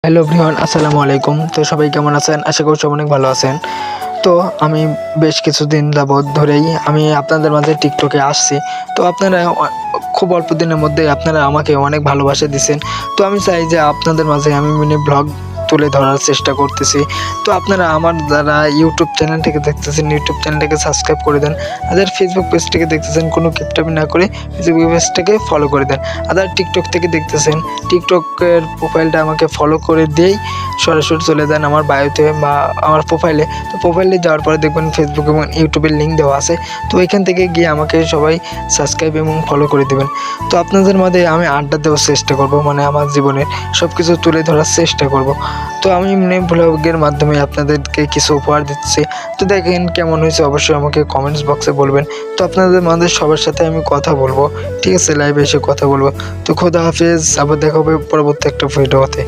Hello everyone, আসসালামু আলাইকুম। তো সবাই কেমন আছেন? আশা করি সবাই অনেক ভালো আছেন। তো আমি বেশ কিছুদিন যাবৎ ধরেই আমি আপনাদের মাঝে টিকটকে আসছি। তো আপনারা খুব অল্প দিনের মধ্যেই আপনারা আমাকে অনেক ভালোবাসা দিছেন। তো আমি চাই যে আপনাদের মাঝে আমি মিনি ব্লগ তুলে ধরার চেষ্টা করতেছি। তো আপনারা আমার যারা ইউটিউব চ্যানেল থেকে দেখতেছেন, ইউটিউব চ্যানেলটাকে সাবস্ক্রাইব করে দেন। আর যারা ফেসবুক পেজ থেকে দেখতেছেন, কোনো কিপটামি না করে ফেসবুক পেজটাকে ফলো করে দেন। আর যারা টিকটক থেকে দেখতেছেন, টিকটকের প্রোফাইলটা আমাকে ফলো করে দিয়েই সরাসরি চলে যান আমার বায়োতে বা আমার প্রোফাইলে। তো প্রোফাইলে যাওয়ার পরে দেখবেন ফেসবুক এবং ইউটিউবের লিঙ্ক দেওয়া আছে। তো এখান থেকে গিয়ে আমাকে সবাই সাবস্ক্রাইব এবং ফলো করে দেবেন। তো আপনাদের মধ্যে আমি আড্ডা দেওয়ার চেষ্টা করব, মানে আমার জীবনের সব কিছু তুলে ধরার চেষ্টা করব। তো আমি ব্লগের মাধ্যমে আপনাদেরকে কিছু উপহার দিচ্ছি। তো দেখেন কেমন হয়েছে, অবশ্যই আমাকে কমেন্টস বক্সে বলবেন। তো আপনাদের মধ্যে সবার সাথে আমি কথা বলবো, ঠিক আছে? লাইভে এসে কথা বলবো। তো খোদা হাফেজ, আবার দেখা হবে পরবর্তী একটা ভিডিওতে।